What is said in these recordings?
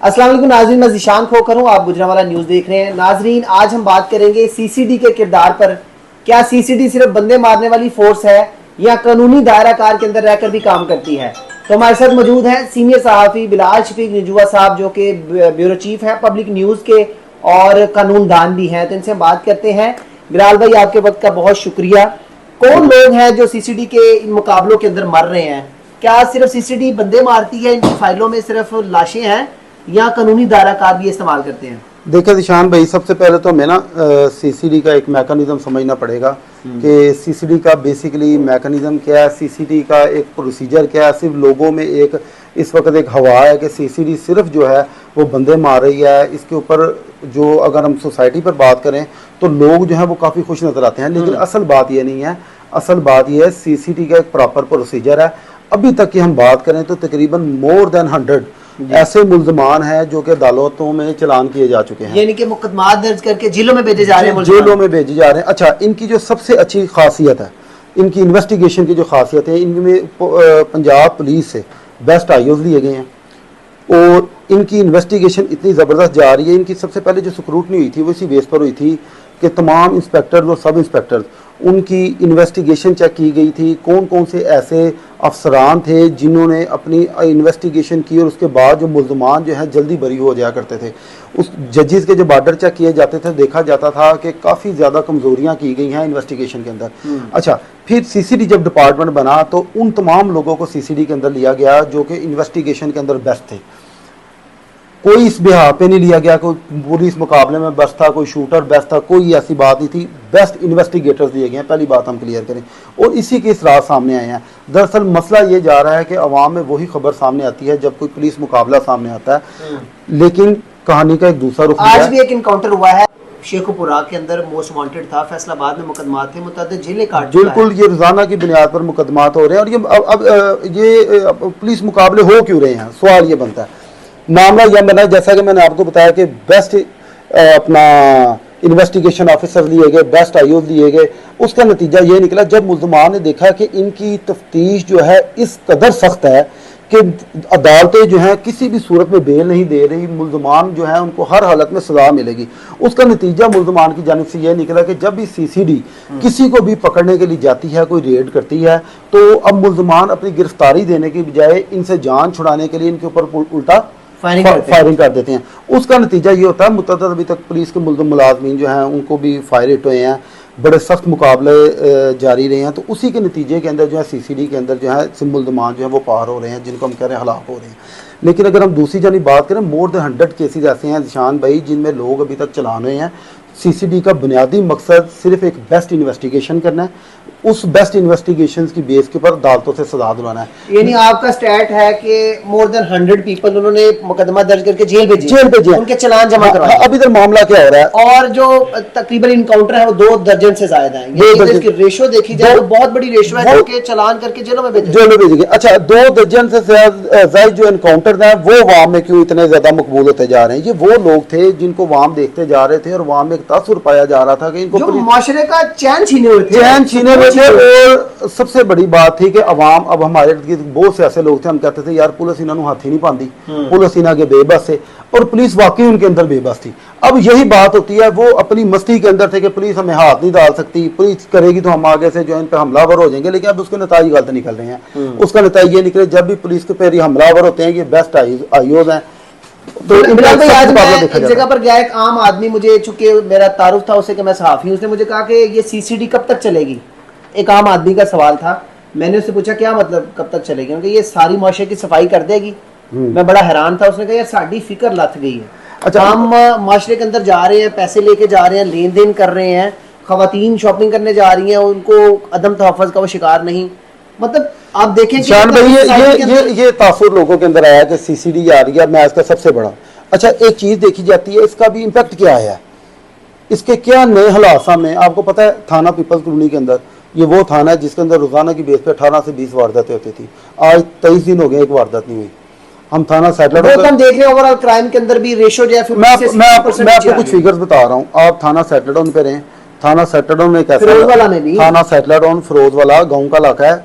अस्सलाम वालेकुम नाजरीन, मैं ज़ीशान खोकर हूँ। आप गुजरांवाला न्यूज़ देख रहे हैं। नाजरीन, आज हम बात करेंगे सीसीडी के किरदार पर। क्या सीसीडी सिर्फ बंदे मारने वाली फोर्स है या कानूनी दायरा कार के अंदर रहकर भी काम करती है? तो हमारे साथ मौजूद हैं सीनियर सहाफ़ी बिलाल शफीक निजुआ साहब, जो कि ब्यूरो चीफ हैं पब्लिक न्यूज़ के और कानूनदान भी हैं। तो इनसे हम बात करते हैं। बिलाल भाई, आपके वक्त का बहुत शुक्रिया। कौन लोग हैं जो सीसीडी के इन मुकाबलों के अंदर मर रहे हैं? क्या सिर्फ सीसीडी बंदे मारती है, इनकी फाइलों में सिर्फ लाशें हैं, या कानूनी दायरा कार भी इस्तेमाल करते हैं? देखिए निशान भाई, सबसे पहले तो हमें ना सीसीडी का एक मैकेनिज्म समझना पड़ेगा कि सीसीडी का बेसिकली मैकेनिज्म क्या है, सीसीडी का एक प्रोसीजर क्या है। सिर्फ लोगों में एक इस वक्त एक हवा है कि सीसीडी सिर्फ जो है वो बंदे मार रही है। इसके ऊपर जो अगर हम सोसाइटी पर बात करें तो लोग जो है वो काफ़ी खुश नज़र आते हैं, लेकिन असल बात ये नहीं है। असल बात ये है, सीसीडी का एक प्रॉपर प्रोसीजर है। अभी तक की हम बात करें तो तकरीबन मोर देन 100 ऐसे मुल्जमान हैं जो कि अदालतों में चलान किए जा चुके हैं, यानी कि मुकदमा दर्ज करके जेलों में भेजे जा रहे हैं। जेलों में भेजे जा रहे हैं। अच्छा, इनकी जो सबसे अच्छी खासियत है, इनकी इन्वेस्टिगेशन की जो खासियत है, इनमें पंजाब पुलिस से बेस्ट आईओज लिए गए हैं और इनकी इन्वेस्टिगेशन इतनी ज़बरदस्त जा रही है। इनकी सबसे पहले जो स्क्रूटनी हुई थी वो इसी बेस पर हुई थी कि तमाम इंस्पेक्टर और सब इंस्पेक्टर, उनकी इन्वेस्टिगेशन चेक की गई थी। कौन कौन से ऐसे अफसरान थे जिन्होंने अपनी इन्वेस्टिगेशन की और उसके बाद जो मुल्ज़मान जो है जल्दी बरी हो जाया करते थे। उस जजेस के जो बॉर्डर चेक किए जाते थे, देखा जाता था कि काफ़ी ज़्यादा कमज़ोरियाँ की गई हैं इन्वेस्टिगेशन के अंदर। अच्छा, फिर सीसीडी जब डिपार्टमेंट बना तो उन तमाम लोगों को सीसीडी के अंदर लिया गया जो कि इन्वेस्टिगेशन के अंदर बेस्ट थे। कोई इस बिहार पे नहीं लिया गया, कोई पुलिस मुकाबले में बेस्ट था, कोई शूटर बेस्ट था, कोई ऐसी बात नहीं थी। बेस्ट इन्वेस्टिगेटर्स दिए गए हैं, पहली बात हम क्लियर करें, और इसी के इसरार सामने आए हैं। दरअसल मसला ये जा रहा है कि अवाम में वही खबर सामने आती है जब कोई पुलिस मुकाबला सामने आता है, लेकिन कहानी का एक दूसरा रुख आज भी एक इनकाउंटर हुआ है शेखुपुरा के अंदर, मोस्ट वांटेड था, फैसलाबाद में मुकदमा थे, मुतअद्दिद जेलें काट चुका है। बिल्कुल, ये रोजाना की बुनियाद पर मुकदमात हो रहे हैं। और ये पुलिस मुकाबले हो क्यों रहे हैं, सवाल ये बनता है। मामला यह बना, जैसा कि मैंने आपको बताया कि बेस्ट अपना इन्वेस्टिगेशन ऑफिसर लिए गए, बेस्ट आईओ लिए गए। उसका नतीजा ये निकला जब मुल्ज़मान ने देखा कि इनकी तफ्तीश जो है इस कदर सख्त है कि अदालतें जो हैं किसी भी सूरत में बेल नहीं दे रही, मुल्ज़मान जो है उनको हर हालत में सज़ा मिलेगी। उसका नतीजा मुल्ज़मान की जानिब से यह निकला कि जब भी सीसीडी किसी को भी पकड़ने के लिए जाती है, कोई रेड करती है, तो अब मुल्ज़मान अपनी गिरफ्तारी देने की बजाय इनसे जान छुड़ाने के लिए इनके ऊपर उल्टा फायरिंग कर देते हैं। उसका नतीजा ये होता है, मुतअद्दिद अभी तक पुलिस के मुलाजमीन जो हैं उनको भी फायर हिट हुए हैं, बड़े सख्त मुकाबले जारी रहे हैं। तो उसी के नतीजे के अंदर जो है सीसीडी के अंदर जो है मुल्ज़मान जो है वो पार हो रहे हैं, जिनको हम कह रहे हैं हलाक हो रहे हैं। लेकिन अगर हम दूसरी जानी बात करें, मोर देन 100 केसेज ऐसे हैं निशान भाई जिनमें लोग अभी तक चलान हुए हैं। सीसीडी का बुनियादी मकसद सिर्फ एक बेस्ट इन्वेस्टिगेशन करना है, उस बेस्ट इन्वेस्टिगेशन की बेस के ऊपर अदालतों से सजा दिलाना है। यानी आपका स्टैट है कि मोर देन 100 पीपल उन्होंने मुकदमा दर्ज करके जेल भेजे, उनके चलान जमा करवाए। अभी तक मामला क्या हो रहा है, और जो तकरीबन इनकाउंटर है वो 2 दर्जन से ज्यादा है। इसकी रेशो देखी जाए तो बहुत बड़ी रेशो है, जो कि चलान करके जेलों में भेजे। अच्छा, 2 दर्जन से ज्यादा जो इनकाउंटर है वो वाम में क्यों इतने ज्यादा मकबूल होते जा रहे हैं? ये वो लोग थे जिनको वाम देखते जा रहे थे और वाम में तासुर पाया जा रहा था कि इनको माशरे का चैन छीने हुए थे। और सबसे बड़ी बात थी कि अवाम, अब हमारे बहुत से ऐसे लोग थे, हम कहते थे यार पुलिस इन्होंने हाथ ही नहीं पाती, पुलिस इन्हों के बेबस है, और पुलिस वाकई उनके अंदर बेबस थी। अब यही बात होती है, वो अपनी मस्ती के अंदर थे कि पुलिस हमें हाथ नहीं डाल सकती, पुलिस करेगी तो हम आगे से जो इन पर हमलावर हो जाएंगे। लेकिन अब उसके नतीजे गलत निकल रहे हैं। उसका नतीजा ये निकले, जब भी पुलिस के पैर हमलावर होते हैं ये बेस्ट आईओज हैं। तो बिलाल भाई, आज मैं एक जगह पर गया, एक आम आदमी, मुझे चूंकि मेरा तारुफ था उससे कि मैं सहाफी हूं, उसने मुझे कहा कि ये सीसीडी कब तक चलेगी। एक आम आदमी का सवाल था। मैंने उससे पूछा क्या मतलब कब तक चलेगी? क्योंकि ये सारी माशरे की सफाई कर देगी। मैं बड़ा हैरान था। उसने कहा यार साड़ी फिक्र लथ गई है। अच्छा, हम माशरे के अंदर जा रहे हैं, पैसे लेके जा रहे हैं, लेन देन कर रहे हैं, खवातीन शॉपिंग करने जा रही हैं, उनको अदम तहफ़्फ़ुज़ का वो शिकार नहीं। मतलब आप देखें ये तासुर लोगों के अंदर आया कि सीसीडी आ रही है, मैं इसका सबसे बड़ा। अच्छा, एक चीज देखी जाती है, इसका भी इम्पैक्ट क्या है, इसके क्या नए हालात सामने। आपको पता है थाना पीपल्स कॉलोनी के अंदर, ये वो थाना है जिसके अंदर रोजाना की बेस पे 18 से 20 वारदातें होती थी। आज 23 दिन हो गए, एक वारदात नहीं हुई। हम थाना सैटेलाइट हम देख रहे हैं, ओवरऑल क्राइम के अंदर भी रेशो जो है, मैं आपको कुछ फिगर्स बता रहा हूँ। आप थाना सैटेलाइट पे रहें, थाना सैटेलाइट में कैसा, थाना सैटेलाइट फिरोज वाला गाँव का इलाका है,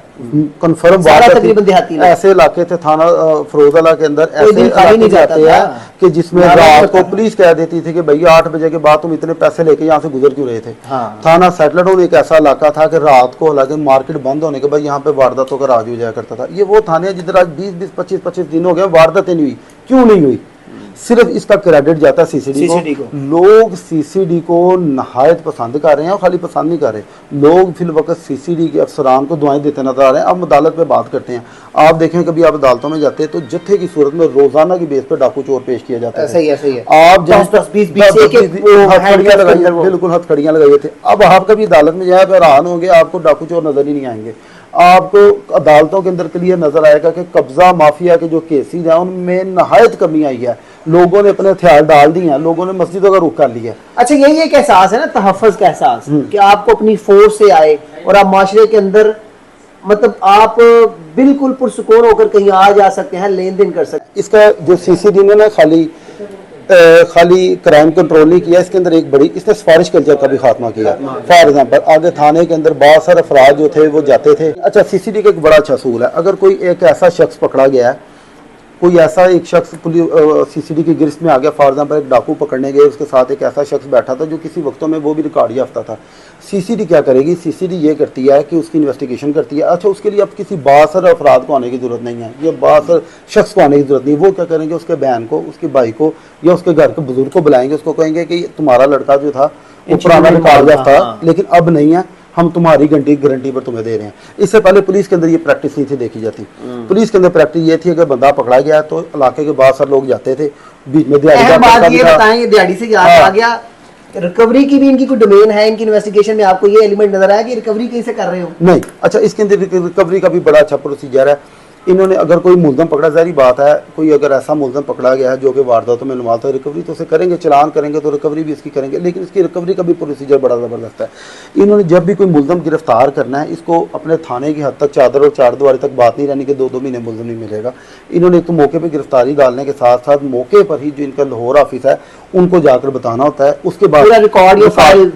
कंफर्म सारा बात तकरीबन देहाती इलाका। ऐसे इलाके थे थाना फरोजला के अंदर कोई दिन ऐसे खाली नहीं इलाके जाता जाते हैं था। कि जिसमें नारा रात लगता को था। पुलिस कह देती थी कि भैया 8 बजे के बाद तुम इतने पैसे लेके यहाँ से गुजर क्यों रहे थे। हाँ। थाना सेटलड एक ऐसा इलाका था कि रात को हालांकि मार्केट बंद होने के बाद यहाँ पे वारदातों का राज हो जाया करता था। ये वो थाने हैं जिधर आज 20-20 25-25 दिन हो गए वारदातें नहीं हुई। क्यों नहीं हुई? सिर्फ इसका क्रेडिट जाता है सीसीडी को। लोग सीसीडी को नहायत पसंद कर रहे हैं और खाली पसंद नहीं कर रहे, लोग फिल वक्त सीसीडी के अफसरान को दुआएं देते नजर आ रहे हैं। अब अदालत पे बात करते हैं, आप देखें कभी आप अदालतों में जाते हैं तो जत्थे की सूरत में रोजाना की बेस पर डाकू चोर पेश किया जाता है। ऐसे ही है। आप जब 10-20 बिल्कुल हथकड़ियां लगाए थे। अब आप कभी अदालत में जाए तो हैरान होंगे, आपको डाकू चोर नजर ही नहीं आएंगे। आपको अदालतों के अंदर क्लियर नजर आएगा कि कब्जा माफिया के जो केसेज हैं उनमें नहायत कमी आई है। लोगों ने अपने हथियार डाल दिए हैं, लोगों ने मस्जिदों का रुख कर लिया। अच्छा, यही एक एहसास है ना, तहफ़्फ़ुज़ का एहसास कि आपको अपनी फोर्स से आए और आप माशरे के अंदर मतलब आप बिल्कुल पुरसुकून होकर कहीं आ जा सकते हैं, लेन देन कर सकते हैं। इसका जो सीसीडी ने ना खाली क्राइम कंट्रोल नहीं किया, इसके अंदर एक बड़ी इसने सिफारिश कल्चर का भी खात्मा किया। फॉर एग्जांपल आगे थाने के अंदर बहुत सारे अफराद जो थे वो जाते थे। अच्छा, सीसीडी का एक बड़ा अच्छा असूल है, अगर कोई एक ऐसा शख्स पकड़ा गया है, कोई ऐसा एक शख्स सीसीडी की गिरफ्त में आ गया, फॉर एग्जांपल एक डाकू पकड़ने गए, उसके साथ एक ऐसा शख्स बैठा था जो किसी वक्तों में वो भी रिकॉर्ड याफ्ता था। सीसीडी क्या करेगी? सीसीडी ये करती है कि उसकी इन्वेस्टिगेशन करती है। अच्छा, उसके लिए अब किसी बासर अफराद को आने की जरूरत नहीं है, ये बासर शख्स को आने की जरूरत नहीं। वो क्या करेंगे? उसके बहन को, उसके भाई को या उसके घर के बुजुर्ग को बुलाएंगे, उसको कहेंगे कि तुम्हारा लड़का जो था वो पुराना रिकॉर्ड याफ्ता था, लेकिन अब नहीं है, हम तुम्हारी गारंटी पर तुम्हें दे रहे हैं। इससे पहले पुलिस के अंदर ये प्रैक्टिस नहीं थी देखी जाती। पुलिस के अंदर प्रैक्टिस ये थी, अगर बंदा पकड़ा गया तो इलाके के बहुत सारे लोग जाते थे, बीच में दिहाड़ी से याद आ गया, रिकवरी की भी इनकी कोई डोमेन है, इनकी इन्वेस्टिगेशन में आपको ये एलिमेंट नजर आया कि रिकवरी कैसे कर रहे हो? नहीं। अच्छा, इसके अंदर रिकवरी का भी बड़ा अच्छा प्रोसीजर है। इन्होंने अगर कोई मुलजम पकड़ा, जारी बात है, कोई अगर ऐसा मुलजम पकड़ा गया है जो कि वारदातों में नुमाता है, रिकवरी तो उसे करेंगे, चलान करेंगे तो रिकवरी भी इसकी करेंगे, लेकिन इसकी रिकवरी का भी प्रोसीजर बड़ा ज़बरदस्त है। इन्होंने जब भी कोई मुलजम गिरफ्तार करना है, इसको अपने थाने की हद तक चादर और चारदीवारी तक बात नहीं रहनी कि 2-2 महीने मुलजम नहीं मिलेगा। इन्होंने एक तो मौके पर गिरफ्तारी डालने के साथ साथ मौके पर ही जो इनका लाहौर ऑफिस है उनको जाकर बताना होता है, उसके बाद रिकॉर्ड या फाइल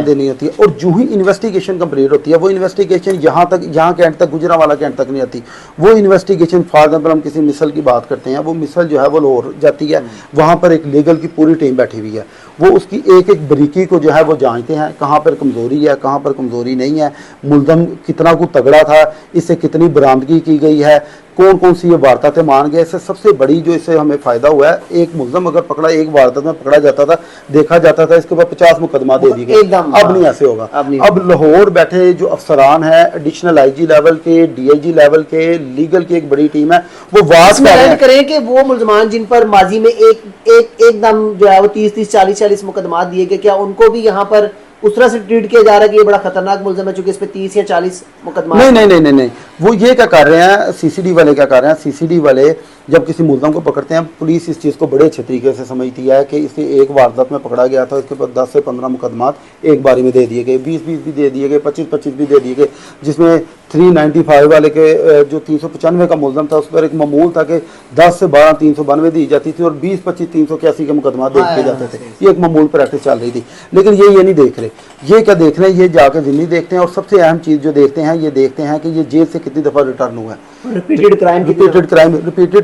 देनी होती है। और जो ही इन्वेस्टिगेशन कंप्लीट होती है, वो इन्वेस्टिगेशन यहाँ के एंड तक, गुजरांवाला के एंड तक नहीं आती। वो इन्वेस्टिगेशन फॉर एग्जाम्पल हम किसी मिसल की बात करते हैं, वो मिसल जो है वो लाहौर जाती है, वहाँ पर एक लीगल की पूरी टीम बैठी हुई है, वो उसकी एक एक बरीकी को जो है वो जांचते हैं, कहाँ पर कमजोरी है, कहाँ पर कमजोरी नहीं है, मुलजम कितना को तगड़ा था, इससे कितनी बरामदगी की गई है, कौन कौन सी ये वारदातें मान गए। इससे सबसे बड़ी जो इससे हमें फायदा हुआ है, एक मुलजम अगर पकड़ा, एक वारदात में पकड़ा जाता था, देखा जाता था इसके बाद 50 मुकदमा दे दिए गए। अब नहीं ऐसे होगा। अब लाहौर बैठे जो अफसरान है, एडिशनल आईजी लेवल के, डीआईजी लेवल के, लीगल की एक बड़ी टीम है, वो वास करें कि वो मुलजमान जिन पर माजी में एकदम जो है वो 30-30 40-40 मुकदमा दिए गए, क्या उनको भी यहाँ पर उस तरह से ट्रीट किया जा रहा है कि ये बड़ा खतरनाक मुलजम है चूंकि इस पे 30 या 40 मुकदमा? नहीं। वो ये क्या कर रहे हैं, सीसीडी वाले क्या कर रहे हैं, सीसीडी वाले जब किसी मुलजम को पकड़ते हैं, पुलिस इस चीज़ को बड़े अच्छे तरीके से समझती है कि इसे एक वारदात में पकड़ा गया था, इसके बाद 10 से 15 मुकदमात एक बारी में दे दिए गए, 20-20 भी दे दिए गए, 25-25 भी दे दिए गए, जिसमें 395 वाले के जो 395 का मुलजम था उस पर एक मामूल था कि 10 से 12 392 दी जाती थी और 20-25 381 के मुकदमा देखे जाते थे। ये एक मामूल प्रैक्टिस चल रही थी, लेकिन ये नहीं देख रहे। ये क्या देख रहे हैं? ये जाकर जिम्मी देखते हैं, और सबसे अहम चीज़ जो देखते हैं, ये देखते हैं कि ये जेल से कितनी दफ़ा रिटर्न हुआ है। रिपीटेड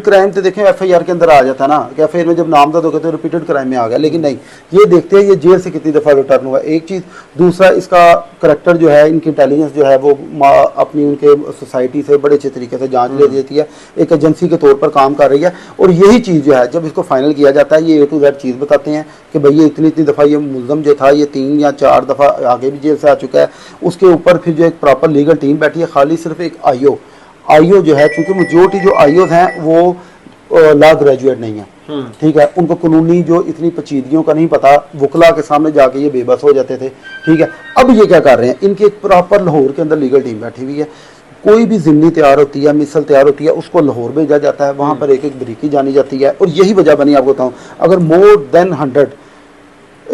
क्राइम तो देखें FIR के अंदर आ जाता है ना, कि FIR में जब नामजद हो गए तो रिपीटेड क्राइम में आ गया, लेकिन नहीं, ये देखते हैं ये जेल से कितनी दफ़ा रिटर्न हुआ है, एक चीज़। दूसरा, इसका करैक्टर जो है, इनकी इंटेलिजेंस जो है वो अपनी उनके सोसाइटी से बड़े अच्छे तरीके से जांच ले देती है, एक एजेंसी के तौर पर काम कर रही है। और यही चीज़ जो है जब इसको फाइनल किया जाता है, ये A to Z चीज़ बताते हैं कि भाई ये इतनी दफ़ा ये मुलजम जो था ये 3 या 4 दफ़ा आगे भी जेल से आ चुका है। उसके ऊपर फिर जो एक प्रॉपर लीगल टीम बैठी है, खाली सिर्फ एक आईओ जो है, क्योंकि मेजोरिटी जो आईओ हैं वो लॉ ग्रेजुएट नहीं है, ठीक है, उनको कानूनी जो इतनी पेचीदगियों का नहीं पता, वकला के सामने जाके ये बेबस हो जाते थे, ठीक है। अब ये क्या कर रहे हैं, इनकी एक प्रॉपर लाहौर के अंदर लीगल टीम बैठी हुई है, कोई भी जिम्नी तैयार होती है, मिसल तैयार होती है, उसको लाहौर भेजा जाता है, वहाँ पर एक एक बरीकी जानी जाती है। और यही वजह बनी, आपको बताऊँ, अगर मोर देन 100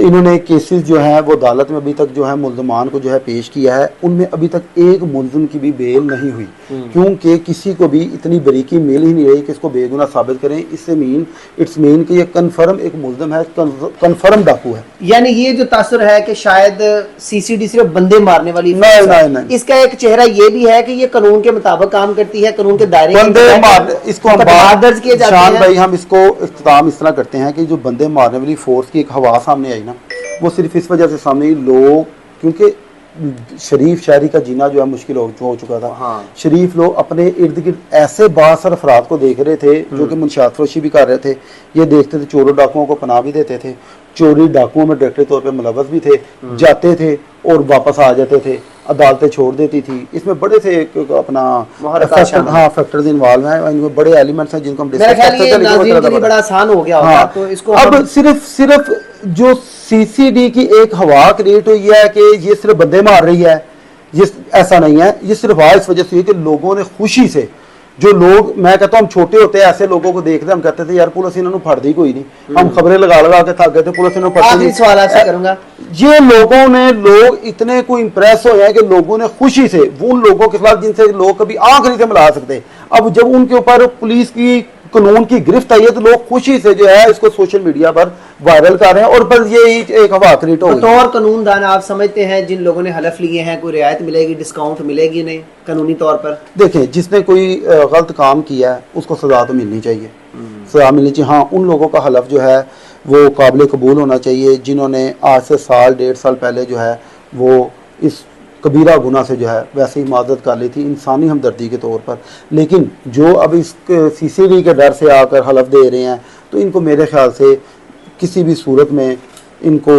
इन्होंने केसेस जो है वो अदालत में अभी तक जो है मुल्ज़मान को जो है पेश किया है, उनमें अभी तक एक मुल्ज़िम की भी बेल नहीं हुई, क्योंकि किसी को भी इतनी बरीकी मिल ही नहीं रही कि इसको बेगुनाह साबित करें। इससे इट्स मीन कि ये कन्फर्म एक मुल्ज़िम है, कन्फर्म डाकू है। यानी ये जो तासुर है कि शायद सीसीडी सिर्फ बंदे मारने वाली नहीं। इसका एक चेहरा ये भी है कि ये कानून के मुताबिक काम करती है, कानून के दायरे बंदे मारने, इसको हम दर्ज किए जाते हैं। भाई हम इसको इख्तिताम इस तरह करते हैं कि जो बंदे मारने वाली फोर्स की एक हवा सामने आई ना, वो सिर्फ इस वजह से सामने आई, लोग क्योंकि शरीफ शहरी का जीना जो है मुश्किल हो चुका था। हाँ। शरीफ लोग अपने इर्द गिर्द ऐसे बासर अफराद को देख रहे थे जो कि मुनशियात फरोशी भी कर रहे थे, ये देखते थे, चोरों डाकुओं को पनाह भी देते थे, चोरी डाकुओं में डायरेक्ट तौर पे मुलव्वस भी थे, जाते थे और वापस आ जाते थे, अदालतें छोड़ देती थी। इसमें बड़े से अपना फैक्टर्स इन्वॉल्व हैं, इनमें बड़े एलिमेंट्स हैं जिनको हम डिस्कस करते हैं। बड़ा आसान हो गया होगा। तो इसको अब सिर्फ जो सीसीडी की एक हवा क्रिएट हुई है कि ये सिर्फ बंदे मार रही है, ये ऐसा नहीं है। ये सिर्फ इस वजह से कि लोगों ने खुशी से, जो लोग, मैं कहता हूँ हम छोटे होते हैं ऐसे लोगों को देखते हम कहते थे यार पुलिस इन्होंने फड़ दी कोई नहीं, हम खबरें लगा के थक गए थे, पुलिस इन्होंने फड़ दी। सवाल आपसे करूंगा, ये लोग इतने को इंप्रेस हो हैं कि लोगों ने खुशी से उन लोगों के खिलाफ जिनसे लोग कभी आंख नहीं से मिला सकते, अब जब उनके ऊपर पुलिस की कानून की गिरफ्त आई है तो लोग खुशी से जो है इसको सोशल मीडिया पर वायरल कर रहे हैं और बस ये एक हवा क्रिएट हो गई। बतौर कानूनदान आप समझते हैं जिन लोगों ने हलफ लिए हैं कोई रियायत मिलेगी, डिस्काउंट मिलेगी नहीं कानूनी तौर पर? देखें, जिसने कोई गलत काम किया है उसको सजा तो मिलनी चाहिए, सजा मिलनी चाहिए। हाँ, उन लोगों का हलफ जो है वो काबिल कबूल होना चाहिए जिन्होंने आज से साल 1.5 साल पहले जो है वो इस कबीरा गुनाह से जो है वैसे ही माजरत कर ली थी इंसानी हमदर्दी के तौर पर। लेकिन जो अब इस सीसीडी के डर से आकर हलफ दे रहे हैं तो इनको मेरे ख्याल से किसी भी सूरत में इनको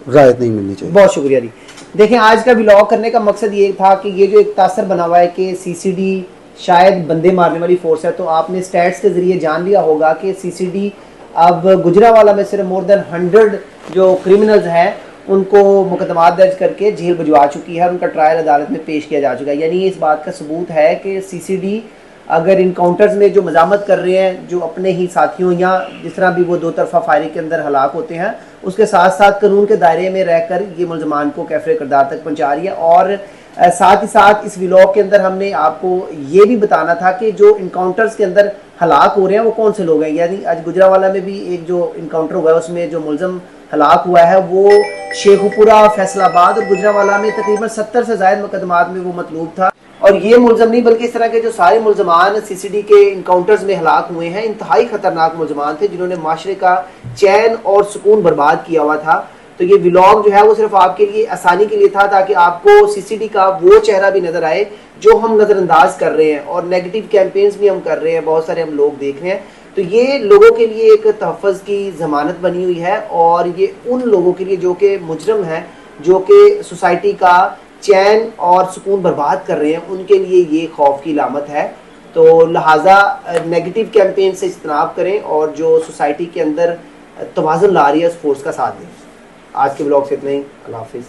रायत नहीं मिलनी चाहिए। बहुत शुक्रिया जी। देखें, आज का व्लॉग करने का मकसद ये था कि ये जो एक तासर बना हुआ है कि सीसीडी शायद बंदे मारने वाली फोर्स है, तो आपने स्टैट्स के जरिए जान लिया होगा कि सीसीडी अब गुजरांवाला में सिर्फ मोर देन 100 जो क्रिमिनल्स हैं उनको मुकदमा दर्ज करके जेल भिजवा चुकी है, उनका ट्रायल अदालत में पेश किया जा चुका है। यानी इस बात का सबूत है कि सीसीडी अगर इनकाउंटर्स में जो मजामत कर रहे हैं, जो अपने ही साथियों या जिस तरह भी वो दो तरफा फायरिंग के अंदर हलाक होते हैं, उसके साथ साथ कानून के दायरे में रहकर ये मुलजमान को कैफरे किरदार तक पहुँचा रही है। और साथ ही साथ इस व्लॉग के अंदर हमने आपको ये भी बताना था कि जो इनकाउंटर्स के अंदर हलाक हो रहे हैं वो कौन से लोग हैं। यानी आज गुजरांवाला में भी एक जो इनकाउंटर हुआ है उसमें जो मुलजम हलाक हुआ है वो शेखुपुरा, फैसलाबाद और गुजरांवाला में तकरीबन 70 से ज़ायद मुकदमात में वो मतलूब था। और ये मुलजम नहीं बल्कि इस तरह के जो सारे मुलजमान सीसीडी के इनकाउंटर्स में हलाक हुए हैं इंतहाई खतरनाक मुलजमान थे जिन्होंने माशरे का चैन और सुकून बर्बाद किया हुआ था। तो ये व्लॉग जो है वो सिर्फ आपके लिए आसानी के लिए था ताकि आपको सीसीडी का वो चेहरा भी नजर आए जो हम नज़रअंदाज कर रहे हैं और नेगेटिव कैंपेन्स भी हम कर रहे हैं, बहुत सारे हम लोग देख रहे हैं। तो ये लोगों के लिए एक तहफ़्फ़ुज़ की ज़मानत बनी हुई है और ये उन लोगों के लिए जो कि मुजरम हैं, जो कि सोसाइटी का चैन और सुकून बर्बाद कर रहे हैं, उनके लिए ये खौफ की अलामत है। तो लिहाजा नेगेटिव कैंपेन से इज्तनाब करें और जो सोसाइटी के अंदर तवाज़ुन ला रही है उस फोर्स का साथ दें। आज के ब्लॉग से इतना ही। अल्लाह हाफिज़।